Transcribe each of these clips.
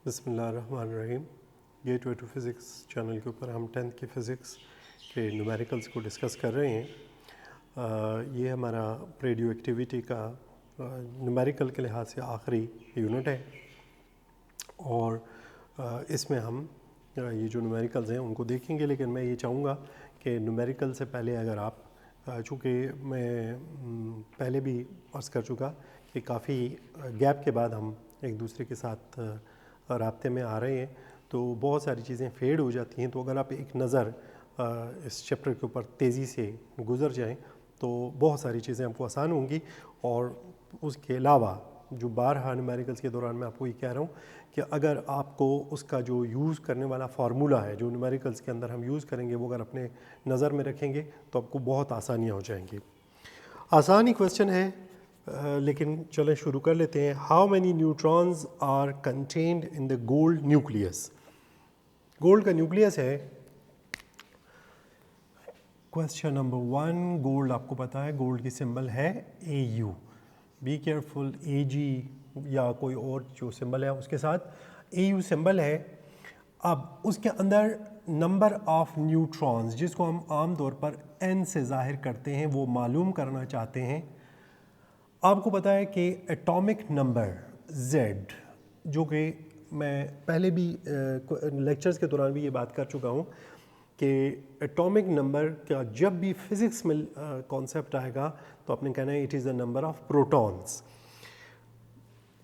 बिस्मिल्लाहिर्रहमानिर्रहीम। Gateway to physics channel के ऊपर हम 10th की फ़िज़िक्स के न्यूमेरिकल्स को डिस्कस कर रहे हैं। ये हमारा रेडियो एक्टिविटी का न्यूमेरिकल के लिहाज से आखिरी यूनिट है और इसमें हम ये जो न्यूमेरिकल्स हैं उनको देखेंगे। लेकिन मैं ये चाहूँगा कि न्यूमेरिकल से पहले अगर आप चूँकि मैं पहले भी अर्ज़ कर चुका कि काफ़ी गैप के बाद हम एक दूसरे के साथ राब्ते में आ रहे हैं तो बहुत सारी चीज़ें फेड हो जाती हैं। तो अगर आप एक नज़र इस चैप्टर के ऊपर तेज़ी से गुज़र जाएं तो बहुत सारी चीज़ें आपको आसान होंगी। और उसके अलावा जो बारहा न्यूमेरिकल्स के दौरान मैं आपको ये कह रहा हूँ कि अगर आपको उसका जो यूज़ करने वाला फार्मूला है जो न्यूमेरिकल्स के अंदर हम यूज़ करेंगे वो अगर अपने नज़र में रखेंगे तो आपको बहुत आसानियाँ हो जाएंगी। आसान ही क्वेश्चन है लेकिन चलें शुरू कर लेते हैं। How many neutrons are contained in the gold nucleus. Gold का न्यूक्लियस है क्वेश्चन नंबर 1। गोल्ड आपको पता है गोल्ड की सिंबल है AU। बी केयरफुल, AG या कोई और जो सिंबल है उसके साथ AU सिंबल है। अब उसके अंदर नंबर ऑफ न्यूट्रॉन्स जिसको हम आम तौर पर N से जाहिर करते हैं वो मालूम करना चाहते हैं। आपको पता है कि एटॉमिक नंबर Z, जो कि मैं पहले भी लेक्चर्स के दौरान भी ये बात कर चुका हूँ कि एटॉमिक नंबर का जब भी फिज़िक्स में कॉन्सेप्ट आएगा तो आपने कहना है it is the number of protons.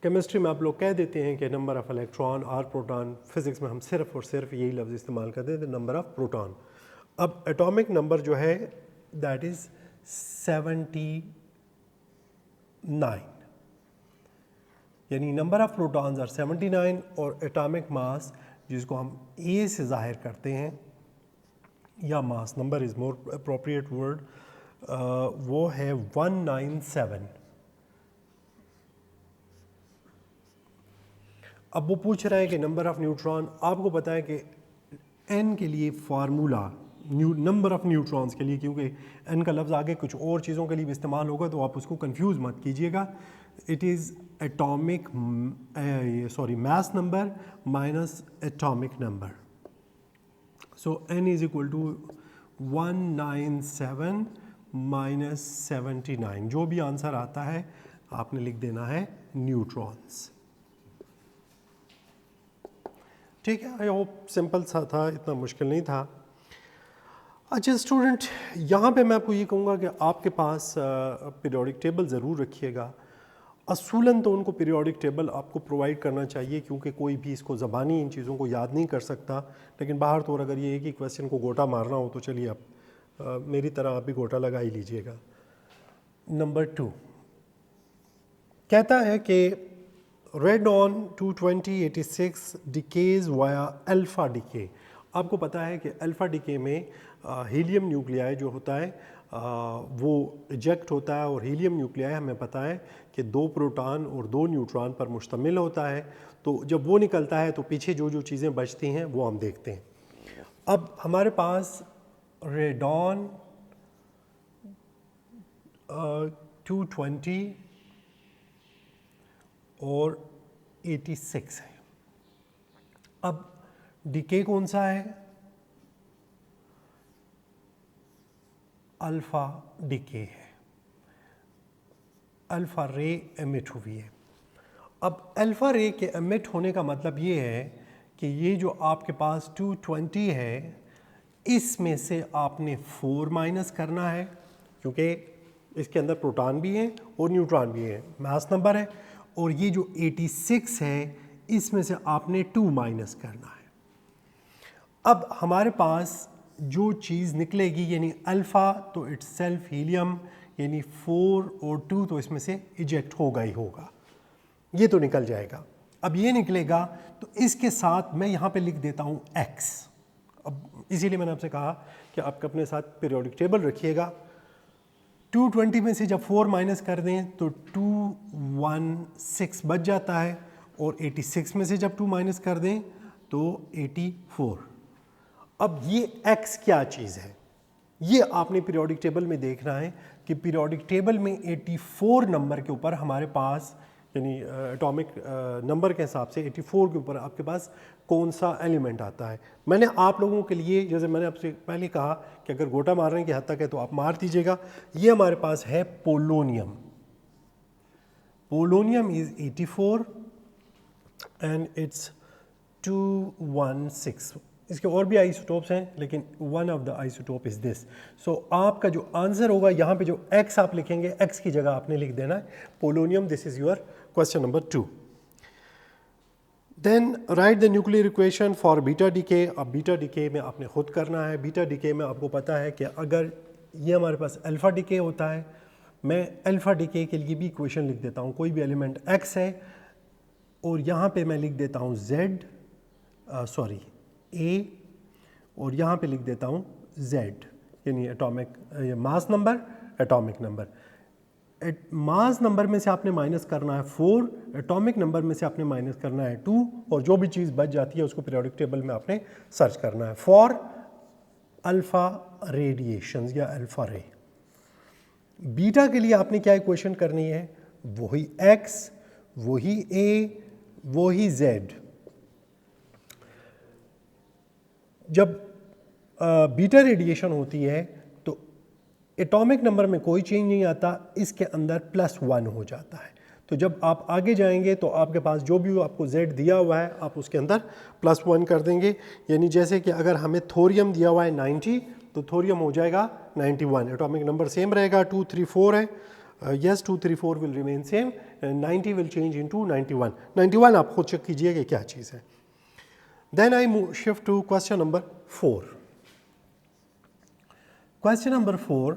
Chemistry में आप लोग कह देते हैं कि नंबर ऑफ इलेक्ट्रॉन और प्रोटॉन। फिज़िक्स में हम सिर्फ और सिर्फ यही लफ्ज़ इस्तेमाल करते हैं, द नंबर ऑफ प्रोटॉन। अब एटॉमिक नंबर जो है दैट इज़ 79, यानी नंबर ऑफ प्रोटॉन्स आर 79 और एटॉमिक मास जिसको हम A से जाहिर करते हैं या mass number is more appropriate word, वो है 197। अब वो पूछ रहा है कि नंबर ऑफ न्यूट्रॉन। आपको पता है कि N के लिए फार्मूला नंबर ऑफ न्यूट्रॉन्स के लिए, क्योंकि N का लफ्ज़ आगे कुछ और चीज़ों के लिए भी इस्तेमाल होगा तो आप उसको कंफ्यूज मत कीजिएगा। It is atomic mass number minus atomic number. So N is equal to 197 minus 79। जो भी आंसर आता है आपने लिख देना है न्यूट्रॉन्स। ठीक है, आई होप सिंपल सा था, इतना मुश्किल नहीं था। अच्छा स्टूडेंट, यहाँ पे मैं आपको ये कहूँगा कि आपके पास पीरियोडिक टेबल ज़रूर रखिएगा। असूलन तो उनको पीरियोडिक टेबल आपको प्रोवाइड करना चाहिए क्योंकि कोई भी इसको ज़बानी इन चीज़ों को याद नहीं कर सकता। लेकिन बाहर तो अगर ये एक ही क्वेश्चन को गोटा मारना हो तो चलिए आप मेरी तरह आप भी गोटा लगा ही लीजिएगा। नंबर 2 कहता है कि radon 22086 decays via alpha decay. आपको पता है कि अल्फ़ा डिके में हीलियम न्यूक्लियाई जो होता है वो इजेक्ट होता है और हीलियम न्यूक्लियाई हमें पता है कि 2 प्रोटॉन और 2 न्यूट्रॉन पर मुश्तमिल होता है। तो जब वो निकलता है तो पीछे जो जो चीज़ें बचती हैं वो हम देखते हैं। अब हमारे पास रेडॉन 220 और 86 है। अब डिके कौन सा है? अल्फ़ा डिके है, अल्फ़ा रे एमिट हुई है। अब अल्फ़ा रे के एमिट होने का मतलब ये है कि ये जो आपके पास 220 है इसमें से आपने 4 माइनस करना है क्योंकि इसके अंदर प्रोटॉन भी हैं और न्यूट्रॉन भी हैं, मास नंबर है। और ये जो 86 है इसमें से आपने 2 माइनस करना है। अब हमारे पास जो चीज़ निकलेगी यानी अल्फ़ा तो इट्स सेल्फ हीलियम, यानी 4 और 2 तो इसमें से इजेक्ट होगा ही होगा, ये तो निकल जाएगा। अब ये निकलेगा तो इसके साथ मैं यहाँ पे लिख देता हूँ X। अब इसीलिए मैंने आपसे कहा कि आप अपने साथ पीरियोडिक टेबल रखिएगा। 220 में से जब 4 माइनस कर दें तो 216 बच जाता है और 86 में से जब 2 माइनस कर दें तो 84। अब ये X क्या चीज़ है ये आपने पीरियोडिक टेबल में देखना है कि पीरियोडिक टेबल में 84 नंबर के ऊपर हमारे पास यानी एटॉमिक नंबर के हिसाब से 84 के ऊपर आपके पास कौन सा एलिमेंट आता है। मैंने आप लोगों के लिए, जैसे मैंने आपसे पहले कहा कि अगर गोटा मारने की हद तक है तो आप मार दीजिएगा। ये हमारे पास है polonium. Polonium is 84 and it's 216। इसके और भी आइसोटोप्स हैं, लेकिन one of the isotope is this. So आपका जो आंसर होगा, यहाँ पे जो एक्स आप लिखेंगे, एक्स की जगह आपने लिख देना है polonium. This is your question number 2। Then write the nuclear equation for beta decay. अब बीटा डीके में आपने खुद करना है। बीटा डीके में आपको पता है कि अगर ये हमारे पास अल्फा डीके होता है, मैं अल्फा डीके के लिए भी इक्वेशन लिख देता हूँ। कोई भी एलिमेंट एक्स है और यहाँ पे मैं लिख देता हूँ जेड, सॉरी ए, और यहाँ पे लिख देता हूँ जेड, यानी atomic mass number, atomic number. Mass number में से आपने माइनस करना है 4, एटॉमिक नंबर में से आपने माइनस करना है 2, और जो भी चीज़ बच जाती है उसको पीरियोडिक टेबल में आपने सर्च करना है फॉर अल्फा रेडिएशंस या अल्फा रे। बीटा के लिए आपने क्या इक्वेशन करनी है? वही x, वही a, वही z। जब बीटा रेडिएशन होती है तो एटॉमिक नंबर में कोई चेंज नहीं आता, इसके अंदर +1 हो जाता है। तो जब आप आगे जाएंगे तो आपके पास जो भी आपको z दिया हुआ है आप उसके अंदर +1 कर देंगे। यानी जैसे कि अगर हमें थोरियम दिया हुआ है 90, तो थोरियम हो जाएगा 91। एटॉमिक नंबर सेम रहेगा, 2 3 4 है। Yes, 2 3 4 will remain same, 90 will change into 91। 91 आप खुद चेक कीजिए कि क्या चीज़ है। Then I shift to question number 4। Question number 4,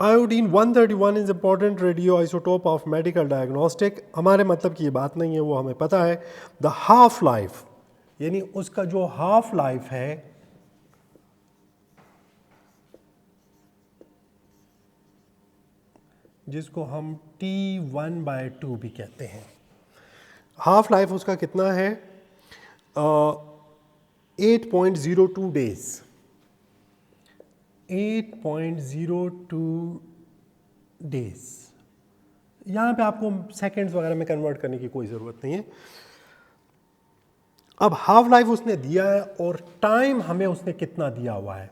iodine 131 is important radio isotope of medical diagnostic. हमारे मतलब की ये बात नहीं है, वो हमें पता है। द हाफ लाइफ, यानी उसका जो हाफ लाइफ है, जिसको हम T1/2 भी कहते हैं, हाफ लाइफ उसका कितना है? 8.02 डेज। 8.02 डेज। यहाँ पे आपको सेकेंड्स वगैरह में कन्वर्ट करने की कोई ज़रूरत नहीं है। अब हाफ लाइफ उसने दिया है और टाइम हमें उसने कितना दिया हुआ है?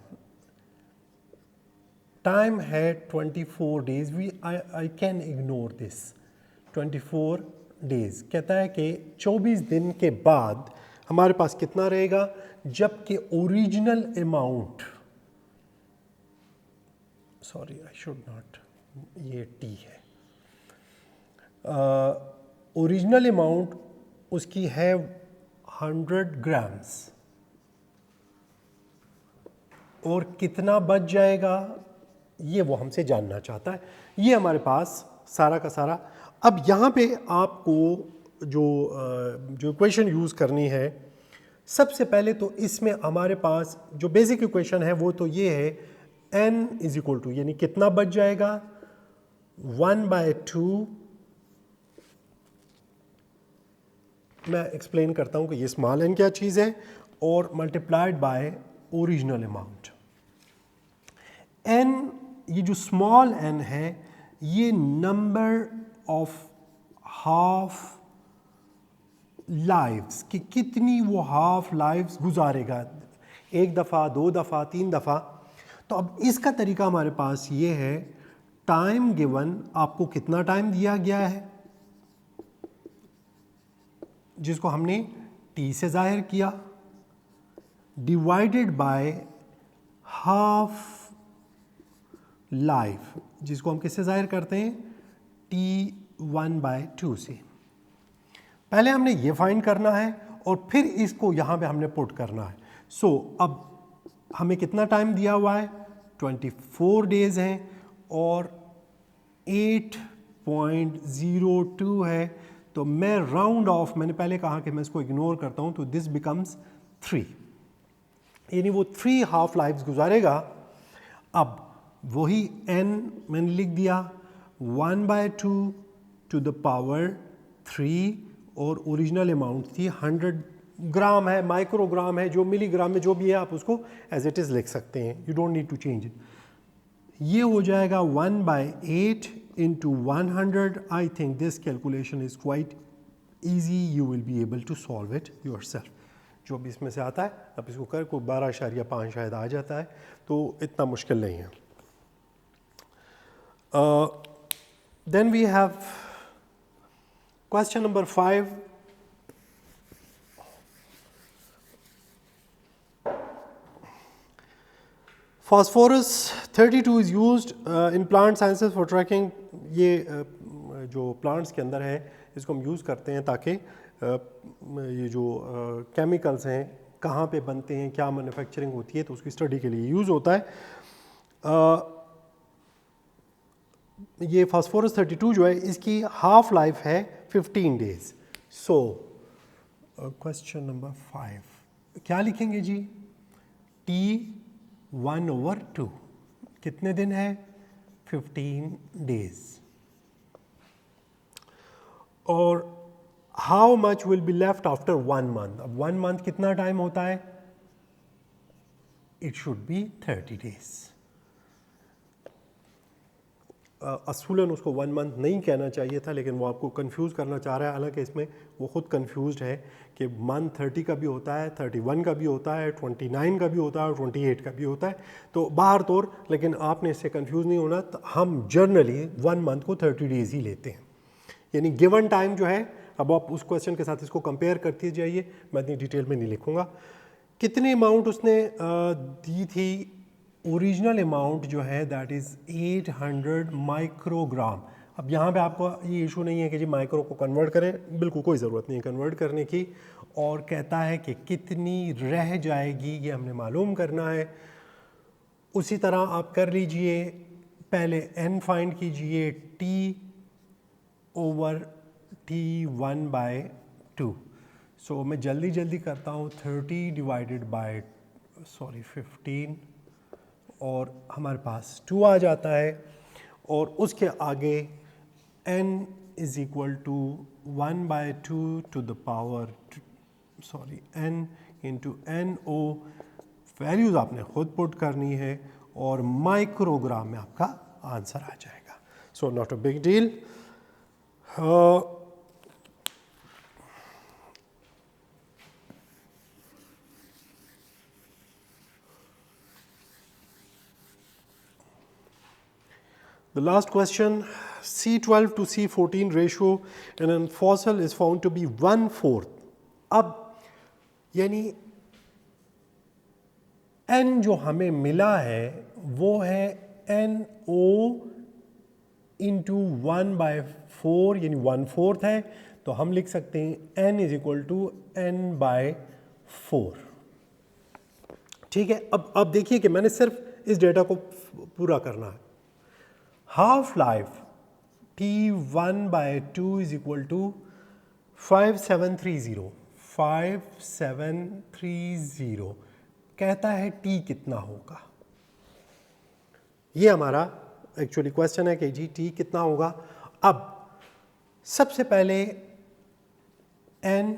टाइम है 24 days. I can ignore this. 24 days कहता है कि 24 दिन के बाद हमारे पास कितना रहेगा, जबकि original amount, sorry I should not, ये टी है, ओरिजिनल अमाउंट उसकी है 100 ग्राम्स, और कितना बच जाएगा ये वो हमसे जानना चाहता है। ये हमारे पास सारा का सारा। अब यहाँ पे आपको जो इक्वेशन यूज़ करनी है, सबसे पहले तो इसमें हमारे पास जो बेसिक इक्वेशन है वो तो ये है, n इज इक्वल टू, यानी कितना बच जाएगा, 1/2। मैं एक्सप्लेन करता हूँ कि ये स्मॉल n क्या चीज़ है, और multiplied by original amount. n, ये जो स्मॉल n है, ये नंबर ऑफ हाफ लाइव्स, कि कितनी वो हाफ लाइव्स गुजारेगा, 1 दफ़ा, 2 दफ़ा, 3 दफ़ा। तो अब इसका तरीका हमारे पास ये है, टाइम गिवन, आपको कितना टाइम दिया गया है, जिसको हमने t से जाहिर किया, डिवाइडेड बाय हाफ लाइफ, जिसको हम किससे जाहिर करते हैं, T1/2 से। पहले हमने ये फाइंड करना है और फिर इसको यहाँ पे हमने पुट करना है। सो अब हमें कितना टाइम दिया हुआ है, 24 डेज हैं, और 8.02 है। तो मैं राउंड ऑफ, मैंने पहले कहा कि मैं इसको इग्नोर करता हूँ, तो दिस बिकम्स 3, यानी वो 3 हाफ लाइफ्स गुजारेगा। अब वही n मैंने लिख दिया, 1/2 टू द पावर 3, और ओरिजिनल अमाउंट थी 100 ग्राम है, माइक्रोग्राम है, जो मिलीग्राम में जो भी है आप उसको एज इट इज़ लिख सकते हैं, you don't need to change it. ये हो जाएगा 1/8 into 100. I think this calculation is quite easy. You will be able to solve it yourself. जो भी इसमें से आता है अब इसको कर को 12.5 शायद आ जाता है, तो इतना मुश्किल नहीं है. Then we have question number 5. Phosphorus 32 is used in plant sciences for tracking. ये जो plants के अंदर है इसको हम यूज़ करते हैं ताकि ये जो केमिकल्स हैं कहाँ पे बनते हैं, क्या मैन्युफैक्चरिंग होती है, तो उसकी स्टडी के लिए यूज़ होता है. ये फास्फोरस 32 जो है इसकी हाफ लाइफ है 15 डेज. सो क्वेश्चन नंबर 5 क्या लिखेंगे जी? T1/2 कितने दिन है? 15 डेज. और how much will be left after 1 month. अब 1 मंथ कितना टाइम होता है? It should be 30 days. असूलन उसको 1 मंथ नहीं कहना चाहिए था, लेकिन वो आपको कंफ्यूज करना चाह रहा है. हालांकि इसमें वो खुद कंफ्यूज्ड है कि मंथ 30 का भी होता है, 31 का भी होता है, 29 का भी होता है और 28 का भी होता है. तो बाहर तौर, लेकिन आपने इससे कंफ्यूज नहीं होना. तो हम जनरली 1 मंथ को 30 डेज ही लेते हैं. यानी गिवन टाइम जो है, अब आप उस क्वेश्चन के साथ इसको कंपेयर करते जाइए. मैं इतनी डिटेल में नहीं लिखूंगा. कितनी अमाउंट उसने दी थी? ओरिजिनल अमाउंट जो है दैट इज़ 800 माइक्रोग्राम. अब यहाँ पे आपको ये इशू नहीं है कि जी माइक्रो को कन्वर्ट करें, बिल्कुल कोई ज़रूरत नहीं है कन्वर्ट करने की. और कहता है कि कितनी रह जाएगी ये हमने मालूम करना है. उसी तरह आप कर लीजिए, पहले n फाइंड कीजिए T/T1/2. सो मैं जल्दी करता हूँ. 30 डिवाइडेड बाय 15 और हमारे पास 2 आ जाता है. और उसके आगे n is equal to 1/2 to the power n into NO. Values आपने खुद पुट करनी है और माइक्रोग्राम में आपका आंसर आ जाएगा. So not a big deal. The last question, C12 to C14 ratio in a fossil is found to be 1/4. अब यानी n जो हमें मिला है वो है NO इंटू 1/4 यानी 1/4 है. तो हम लिख सकते हैं n is equal to n/4. ठीक है. अब देखिए कि मैंने सिर्फ इस डेटा को पूरा करना है. Half life T1/2 is equal to 5730. कहता है T कितना होगा. ये हमारा एक्चुअली क्वेश्चन है कि जी T कितना होगा. अब सबसे पहले n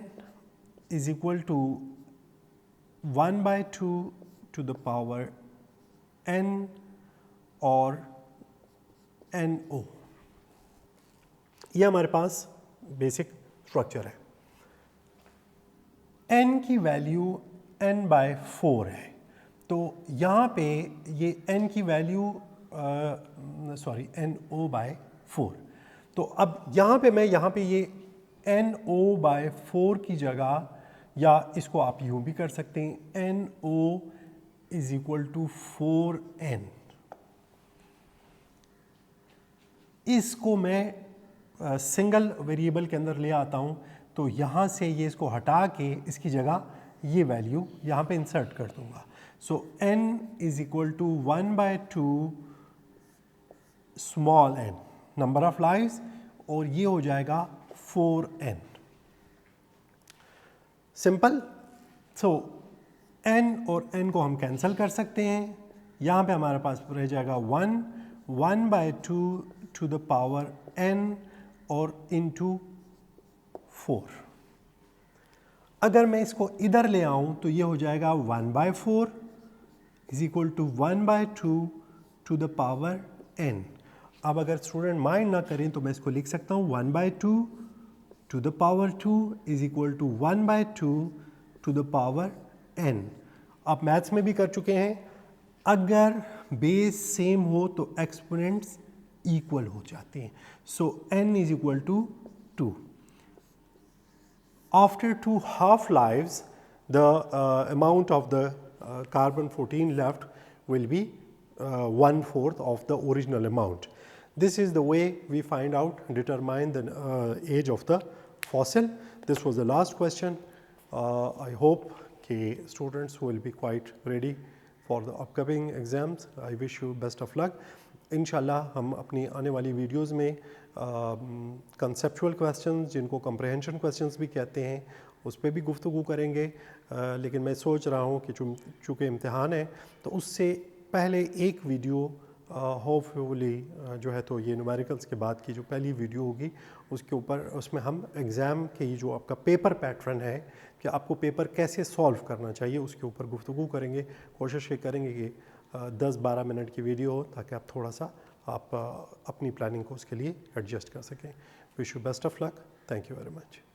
is equal to 1/2 to the power n और NO. ये हमारे पास बेसिक स्ट्रक्चर है. n की वैल्यू n/4 है. तो यहाँ पे ये n की वैल्यू NO/4. तो अब यहाँ पे मैं ये NO/4 की जगह, या इसको आप यूँ भी कर सकते हैं, NO is equal to 4n. इसको मैं सिंगल वेरिएबल के अंदर ले आता हूँ. तो यहाँ से ये इसको हटा के इसकी जगह ये वैल्यू यहाँ पे इंसर्ट कर दूँगा. So n is equal to 1/2 small n number of lives, और ये हो जाएगा 4n. सिंपल. सो n और n को हम कैंसिल कर सकते हैं. यहाँ पे हमारे पास रह जाएगा 1/2 टू द पावर n और इंटू 4. अगर मैं इसको इधर ले आऊं तो ये हो जाएगा 1/4 is equal to 1/2 to the power n. अब अगर स्टूडेंट माइंड ना करें तो मैं इसको लिख सकता हूँ 1/2 to the power 2 is equal to 1/2 to the power n। आप मैथ्स में भी कर चुके हैं, अगर बेस सेम हो तो एक्सपोनेंट्स इक्वल हो जाते हैं। So n is equal to 2। After 2 half-lives, the amount of the carbon-14 left will be 1/4 of the original amount. This is the way we find out, determine the age of the fossil. This was the last question. I hope that students will be quite ready for the upcoming exams. I wish you best of luck. इंशाल्लाह हम अपनी आने वाली videos में conceptual questions, जिनको कम्प्रहेंशन questions भी कहते हैं, उस पर भी गुफ्तगू करेंगे। लेकिन मैं सोच रहा हूँ कि चूँकि इम्तिहान है तो उससे पहले एक वीडियो होपफुली जो है तो ये न्यूमेरिकल्स के बाद की जो पहली वीडियो होगी उसके ऊपर, उसमें हम एग्ज़ाम के ये जो आपका पेपर पैटर्न है कि आपको पेपर कैसे सॉल्व करना चाहिए उसके ऊपर गुफ्तगू करेंगे। कोशिश ये करेंगे कि 10-12 मिनट की वीडियो हो ताकि आप थोड़ा सा आप अपनी प्लानिंग को उसके लिए एडजस्ट कर सकें। Wish you best of luck. Thank you very much.